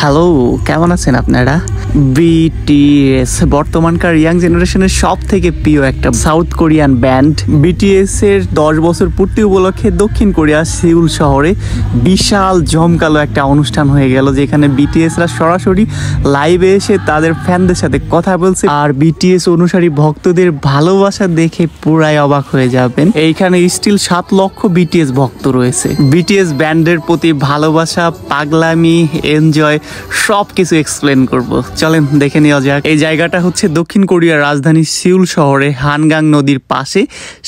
Hello, কেমন আছেন আপনারা? বিটিএস বর্তমানকার ইয়াং জেনারেশনের সব থেকে প্রিয় একটা সাউথ কোরিয়ান ব্যান্ড। বিটিএস এর 10 বছর পূর্তি উপলক্ষে দক্ষিণ কোরিয়া সিউল শহরে বিশাল জমকালো একটা অনুষ্ঠান হয়ে গেল, যেখানে বিটিএসরা সরাসরি লাইভে এসে তাদের ফ্যানদের সাথে কথা বলছে। আর বিটিএস অনুসারী ভক্তদের ভালোবাসা দেখে পুরাই অবাক হয়ে যাবেন। এইখানে স্টিল 7 লক্ষ বিটিএস ভক্ত রয়েছে। বিটিএস ব্যান্ডের প্রতি ভালোবাসা, পাগলামি, এনজয় সব কিছু এক্সপ্লেন করব। চলেন দেখে নেওয়া যাক। এই জায়গাটা হচ্ছে দক্ষিণ কোরিয়ার রাজধানী সিউল শহরে হানগাং নদীর পাশে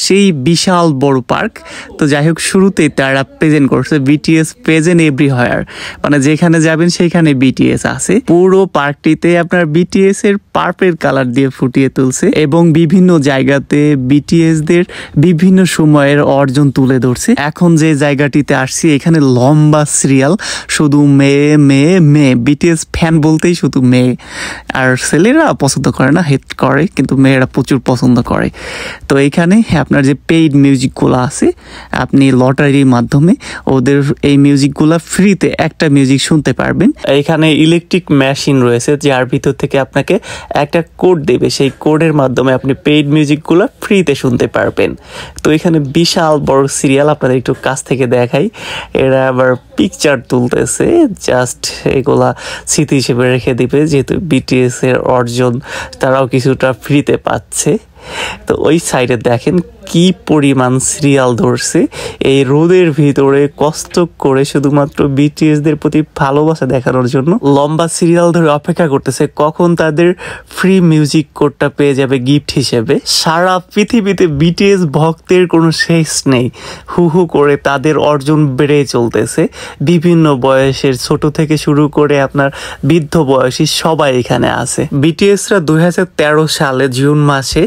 সেই বিশাল বড় পার্ক। তো যাই হোক, শুরুতেই তারা প্রেজেন্ট করছে বিটিএস প্রেজেন্ট এভরিহোয়ার, মানে যেখানে যাবেন সেখানে বিটিএস আছে। পুরো পার্কটিতে আপনার বিটিএস এর পার্পেল কালার দিয়ে ফুটিয়ে তুলছে এবং বিভিন্ন জায়গাতে বিটিএস দের বিভিন্ন সময়ের অর্জন তুলে ধরছে। এখন যে জায়গাটিতে আসছি, এখানে লম্বা সিরিয়াল, শুধু মেয়ে মেয়ে মেয়ে। বিটিএস ফ্যান বলতেই শুধু মেয়ে, আর ছেলেরা পছন্দ করে না, হেট করে, কিন্তু মেয়েরা প্রচুর পছন্দ করে। তো এখানে আপনার যে পেইড মিউজিকগুলো আছে, আপনি লটারির মাধ্যমে ওদের এই মিউজিকগুলো ফ্রিতে একটা মিউজিক শুনতে পারবেন। এখানে ইলেকট্রিক মেশিন রয়েছে, যার ভিতর থেকে আপনাকে একটা কোড দেবে, সেই কোডের মাধ্যমে আপনি পেইড মিউজিকগুলো ফ্রিতে শুনতে পারবেন। তো এখানে বিশাল বড় সিরিয়াল, আপনাদের একটু কাছ থেকে দেখাই। এরা আবার পিকচার তুলতেছে, জাস্ট এগুলা স্মৃতি হিসেবে রেখে দিবে, যেহেতু বিটিএস এর অর্জন তারাও কিছুটা ফ্রিতে পাচ্ছে। তো ওই সাইডে দেখেন কি পরিমাণ সিরিয়াল ধরছে এই রোদের ভিতরে, কষ্ট করে শুধুমাত্র বিটিএস দের প্রতি ভালোবাসা দেখানোর জন্য লম্বা সিরিয়াল ধরে অপেক্ষা করতেছে কখন তাদের ফ্রি মিউজিক কোডটা পেয়ে যাবে গিফট হিসেবে। সারা পৃথিবীতে বিটিএস ভক্তের কোনো শেষ নেই, হু হু করে তাদের অর্জন বেড়ে চলতেছে। বিভিন্ন বয়সের, ছোট থেকে শুরু করে আপনার বৃদ্ধ বয়সী সবাই এখানে আছে। বিটিএসরা 2013 সালে জুন মাসে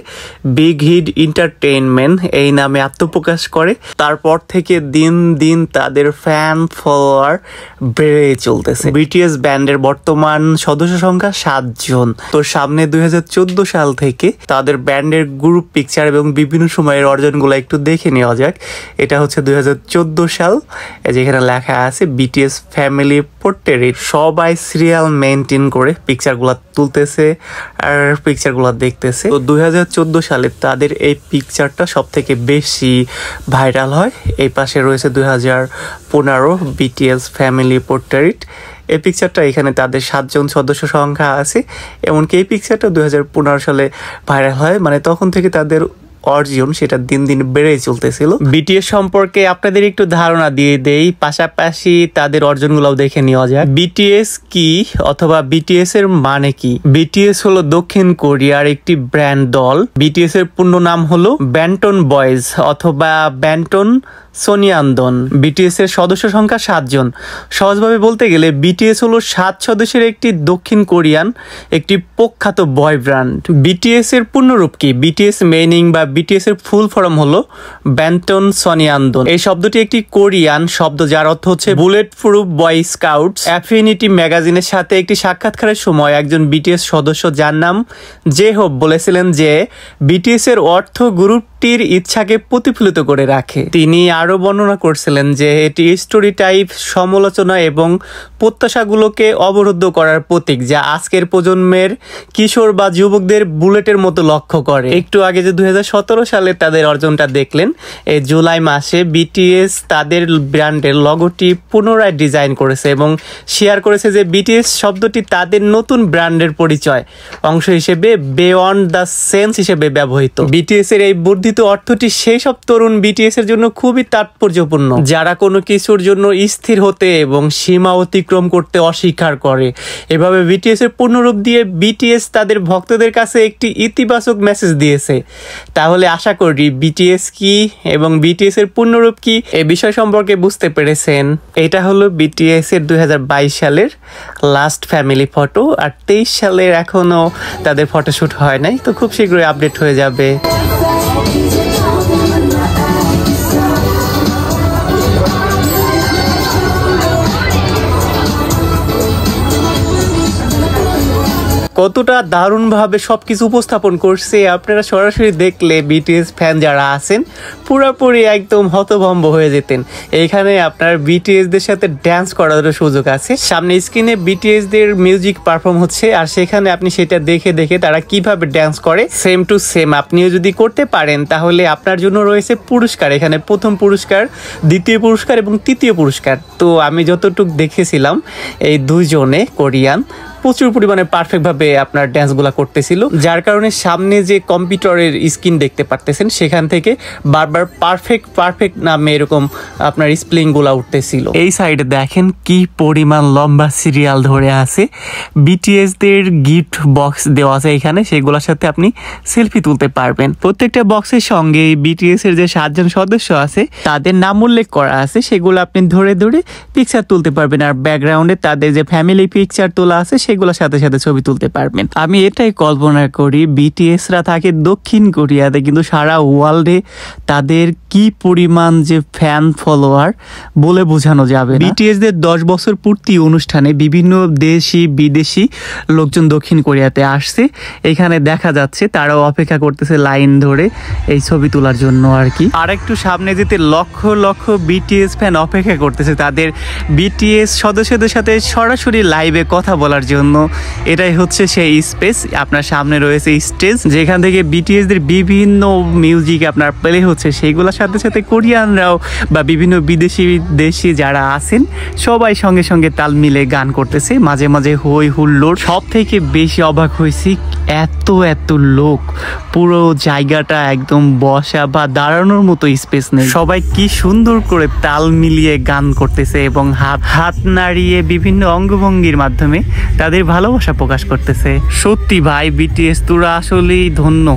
বিগ হিট এন্টারটেইনমেন্ট এই নামে আত্মপ্রকাশ করে। তারপর থেকে দিন দিন তাদের ফ্যান ফলোয়ার বেড়ে চলতেছে। বিটিএস ব্যান্ডের বর্তমান সদস্য সংখ্যা 7 জন। তো সামনে 2014 সাল থেকে তাদের ব্যান্ডের গ্রুপ পিকচার এবং বিভিন্ন সময়ের অর্জনগুলো একটু দেখে নেওয়া যাক। এটা হচ্ছে 2014 সাল, যেখানে লেখা আছে বিটিএস ফ্যামিলি পোর্ট্রেট। সবাই সিরিয়াল মেনটেন করে পিকচারগুলো তুলতেছে আর পিকচারগুলো দেখতেছে। তো 2014 সালে তাদের এই পিকচারটা সব থেকে বেশি ভাইরাল হয়। এই পাশে রয়েছে 2015 বিটিএস ফ্যামিলি পোর্ট্রেট। এই পিকচারটা, এখানে তাদের 7 জন সদস্য সংখ্যা আছে। এমনকি এই পিকচারটা 2015 সালে ভাইরাল হয়, মানে তখন থেকে তাদের অর্জন সেটা দিন দিন বেড়েই চলতেছিল। বিটিএস সম্পর্কে আপনাদের একটু ধারণা দিয়ে দেই, পাশাপাশি তাদের অর্জনগুলোও দেখে নেওয়া যায়। বিটিএস কি অথবা বিটিএস এর মানে কি? বিটিএস হলো দক্ষিণ কোরিয়ার একটি ব্র্যান্ড দল। বিটিএস এর পূর্ণ নাম হলো ব্যান্টন বয়েজ অথবা ব্যান্টন সোনিয়ান্দন। বিটিএস এর সদস্য সংখ্যা 7 জন। সহজভাবে বলতে গেলে বিটিএস হলো 7 সদস্যের একটি দক্ষিণ কোরিয়ান একটি প্রখ্যাত বয় ব্র্যান্ড। বিটিএস এর পূর্ণরূপ কি? বিটিএস মিনিং বা বিটিএস এর ফুল ফর্ম হলো ব্যান্টন সোনিয়ান্দন। এই শব্দটি একটি কোরিয়ান শব্দ, যার অর্থ হচ্ছে বুলেট প্রুফ বয় স্কাউটস। অ্যাফিনিটি ম্যাগাজিনের সাথে একটি সাক্ষাৎকারের সময় একজন বিটিএস সদস্য, যার নাম জেহোপ, বলেছিলেন যে বিটিএস এর অর্থ গ্রুপটির ইচ্ছাকে প্রতিফলিত করে রাখে। তিনি আরো বর্ণনা করছিলেন যে এটি স্টোরি টাইপ, সমালোচনা এবং প্রত্যাশাগুলোকে অবরুদ্ধ করার প্রতীক, যা আজকের প্রজন্মের কিশোর বা যুবকদের বুলেটের মতো লক্ষ্য করে। একটু আগে যে 2017 সালে তাদের অর্জনটা দেখলেন, এই জুলাই মাসে বিটিএস তাদের ব্র্যান্ডের লগোটি পুনরায় ডিজাইন করেছে এবং শেয়ার করেছে যে বিটিএস শব্দটি তাদের নতুন ব্র্যান্ডের পরিচয় অংশ হিসেবে বিয়ন্ড দ্য সেন্স হিসেবে ব্যবহৃত। বিটিএস এর এই বর্ধিত অর্থটি সেই সব তরুণ বিটিএস এর জন্য খুবই তাৎপর্যপূর্ণ, যারা কোনো কিছুর জন্য স্থির হতে এবং সীমা অতিক্রম করতে অস্বীকার করে। এভাবে বিটিএস এর পূর্ণরূপ দিয়ে বিটিএস তাদের ভক্তদের কাছে একটি ইতিবাচক মেসেজ দিয়েছে। তাহলে আশা করি বিটিএস কি এবং বিটিএস এর পূর্ণরূপ কি এই বিষয় সম্পর্কে বুঝতে পেরেছেন। এটা হলো বিটিএস এর 2022 সালের লাস্ট ফ্যামিলি ফটো, আর 23 সালের এখনো তাদের ফটোশুট হয় নাই, তো খুব শীঘ্রই আপডেট হয়ে যাবে। কতটা দারুণভাবে সবকিছু উপস্থাপন করছে আপনারা সরাসরি দেখলে বিটিএস ফ্যান যারা আছেন পুরোপুরি একদম হতভম্ব হয়ে যেতেন। এইখানে আপনার বিটিএস দের সাথে ড্যান্স করার সুযোগ আছে। সামনে স্ক্রিনে বিটিএস দের মিউজিক পারফর্ম হচ্ছে আর সেখানে আপনি সেটা দেখে দেখে তারা কিভাবে ড্যান্স করে সেম টু সেম আপনিও যদি করতে পারেন তাহলে আপনার জন্য রয়েছে পুরস্কার। এখানে প্রথম পুরস্কার, দ্বিতীয় পুরস্কার এবং তৃতীয় পুরস্কার। তো আমি যতটুকু দেখেছিলাম এই দুইজনে কোরিয়ান প্রচুর পরিমাণে পারফেক্টভাবে আপনার ড্যান্সগুলো করতেছিল, যার কারণে সামনে যে কম্পিউটারের স্ক্রিন দেখতে পারতেছেন সেখান থেকে বারবার পারফেক্ট নামে এরকম আপনার স্প্লিংগুলো উঠতেছিল। এই সাইডে দেখেন কি পরিমাণ লম্বা সিরিয়াল ধরে আছে। বিটিএস দের গিফট বক্স দেওয়া আছে এখানে, সেগুলোর সাথে আপনি সেলফি তুলতে পারবেন। প্রত্যেকটা বক্সের সঙ্গে বিটিএস এর যে 7 জন সদস্য আছে তাদের নাম উল্লেখ করা আছে, সেগুলো আপনি ধরে ধরে পিকচার তুলতে পারবেন। আর ব্যাকগ্রাউন্ডে তাদের যে ফ্যামিলি পিকচার তোলা আছে সেগুলোর সাথে সাথে ছবি তুলতে পারবেন। আমি এটাই কল্পনা করি বিটিএসরা থাকে দক্ষিণ কোরিয়াতে, কিন্তু সারা ওয়ার্ল্ডে তাদের কি পরিমাণ যে ফ্যান ফলোয়ার বলে বোঝানো যাবে। বিটিএস দের 10 বছর পূর্তি অনুষ্ঠানে বিভিন্ন দেশি বিদেশি লোকজন দক্ষিণ কোরিয়াতে আসছে। এখানে দেখা যাচ্ছে তারাও অপেক্ষা করতেছে লাইন ধরে এই ছবি তোলার জন্য আর কি। আর একটু সামনে যেতে লক্ষ লক্ষ বিটিএস ফ্যান অপেক্ষা করতেছে তাদের বিটিএস সদস্যদের সাথে সরাসরি লাইভে কথা বলার জন্য। এটাই হচ্ছে সেই স্পেস। আপনার সামনে রয়েছে স্টেজ, যেখান থেকে বিটিএস দের বিভিন্ন মিউজিক আপনার প্লে হচ্ছে, সেইগুলোর সাথে সাথে কোরিয়ানরাও বা বিভিন্ন বিদেশি দেশি যারা আছেন সবাই সঙ্গে সঙ্গে তাল মিলে গান করতেছে, মাঝে মাঝে হই হুল্লোড়। সব থেকে বেশি অবাক হয়েছি এত লোক, পুরো জায়গাটা একদম বসা বা দাঁড়ানোর মতো স্পেস নেই। সবাই কি সুন্দর করে তাল মিলিয়ে গান করতেছে এবং হাত নাড়িয়ে বিভিন্ন অঙ্গভঙ্গির মাধ্যমে তাদের ভালোবাসা প্রকাশ করতেছে। সত্যি ভাই বিটিএস তোরা আসলেই ধন্য।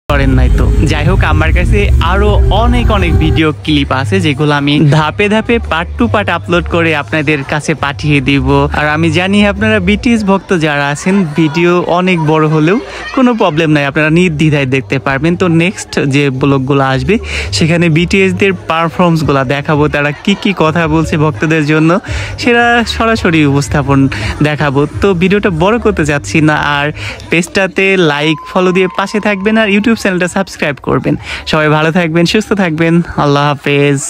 করেন নাই তো যাই হোক, আমার কাছে আরো অনেক ভিডিও ক্লিপ আছে যেগুলো আমি ধাপে ধাপে পার্ট টু পার্ট আপলোড করে আপনাদের কাছে পাঠিয়ে দিব। আর আমি জানি আপনারা বিটিএস ভক্ত যারা আছেন ভিডিও অনেক বড় হলেও কোনো প্রবলেম নাই, আপনারা নির্দ্বিধায় দেখতে পারবেন। তো নেক্সট যে ব্লগগুলো আসবে সেখানে বিটিএস দের পারফরমেন্সগুলো দেখাবো, তারা কি কথা বলছে ভক্তদের জন্য সেটা সরাসরি উপস্থাপন দেখাবো। তো ভিডিওটা বড় করতে যাচ্ছি না, আর পেজটাতে লাইক ফলো দিয়ে পাশে থাকবেন আর ইউটিউব চ্যানেলটা সাবস্ক্রাইব করবেন। সবাই ভালো থাকবেন, সুস্থ থাকবেন, আল্লাহ হাফেজ।